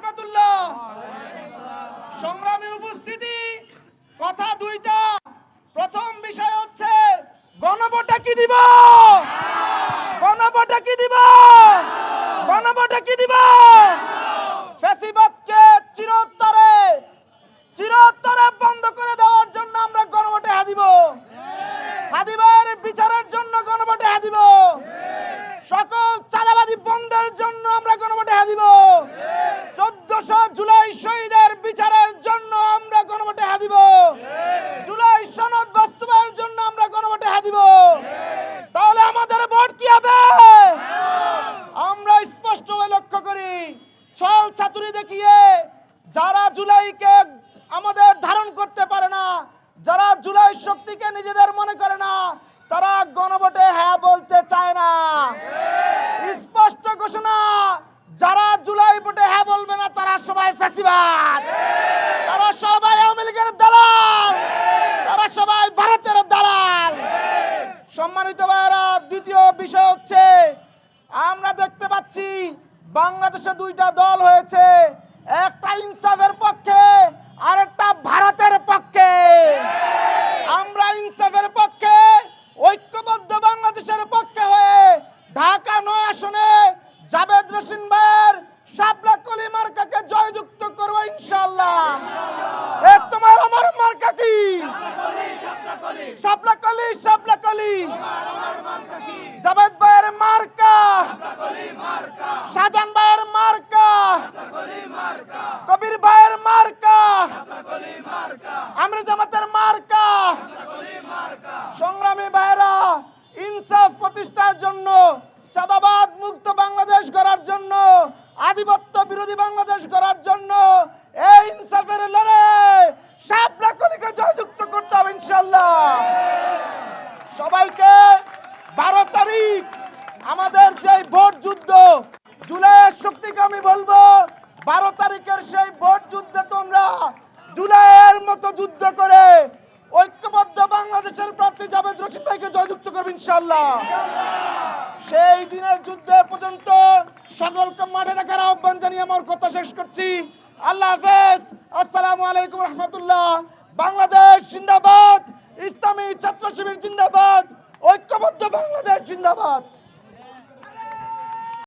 রহমাতুল্লাহ। সংগ্রামী উপস্থিতি, কথা দুইটা। প্রথম বিষয় হচ্ছে গণভোটে কি দিব, গণভোটে কি দিব, গণভোটে কি দিব। ফ্যাসিবাদকে চিরতরে চিরতরে বন্ধ করে দেওয়ার জন্য আমরা গণভোটে হ্যাঁ দিব। হাদিবার বিচারের জন্য গণভোটে হ্যাঁ দিব। সকল চাঁদাবাজি বন্ধের জন্য আমরা গণভোটে হ্যাঁ দিব। 1400 জুলাই শহীদের বিচারের জন্য আমরা গণভোটে হ্যাঁ দিব। জুলাই সনদ বাস্তবায়নের জন্য আমরা গণভোটে হ্যাঁ দিব। তাহলে আমাদের ভোট কি হবে? আমরা স্পষ্টভাবে লক্ষ্য করি, ছল চাতুরি দেখিয়ে যারা জুলাইকে আমাদের ধারণ করতে পারে না, যারা জুলাই শক্তিকে নিজেদের মনে করে না, তারা গণভোটে হ্যাঁ বলতে চায় না। স্পষ্ট ঘোষণা, যারা জুলাই ভোটে হ্যাঁ বলবে না তারা সবাই ফ্যাসিবাদ, তারা সবাই আওয়ামী লীগের দালাল, তারা সবাই ভারতের দালাল। সম্মানিত ভাইয়েরা, দ্বিতীয় বিষয় হচ্ছে আমরা দেখতে পাচ্ছি বাংলাদেশে দুইটা দল হয়েছে, একটা ইনসাফের পক্ষে আর একটা ভারতের পক্ষে। আমরা ইনসাফের পক্ষে, ঐক্যবদ্ধ বাংলাদেশের পক্ষে হয়ে ঢাকা 9 আসনে জাবেদ রশিদ ভাইয়ের শাপলা কলি মার্কাকে জয়যুক্ত করবো ইনশাআল্লাহ। তোমার আমার মার্কা কি? শাপলা কলি, শাপলা কলি। জাবেদ ভাইয়ের মার্কা, শাহজাহান ভাইয়ের মার্কা, কবির ভাইয়ের মার্কা, আমরে জামাতের মার্কা। সংগ্রামী ভাইয়েরা, ইনসাফ প্রতিষ্ঠার জন্য, চাঁদাবাদ মুক্ত বাংলাদেশ গড়ার জন্য, আধিপত্য বিরোধী বাংলাদেশ গড়ার জন্য এই ইনসাফের লড়াই শাপলা কলিকে জয়যুক্ত করতে হবে ইনশাআল্লাহ। সবাইকে 12 তারিখ আমাদের যে ভোট যুদ্ধ, জুলাইয়ের শক্তিকে আমি বলবো 12 তারিখের সেই ভোট যুদ্ধে তোমরা জুলাইয়ের মতো যুদ্ধ করে ঐক্যবদ্ধ বাংলাদেশের প্রার্থী জাবেদ রশিদ ভাইকে জয়যুক্ত করবে ইনশাআল্লাহ। সেই দিনের যুদ্ধের পর্যন্ত সকলকে মাঠে রাখার আহ্বান জানিয়ে আমার কথা শেষ করছি। আল্লাহ হাফেজ। আসসালামু আলাইকুম রহমতুল্লাহ। বাংলাদেশ জিন্দাবাদ, ইসলামী ছাত্র শিবির জিন্দাবাদ, ঐক্যবদ্ধ বাংলাদেশ জিন্দাবাদ।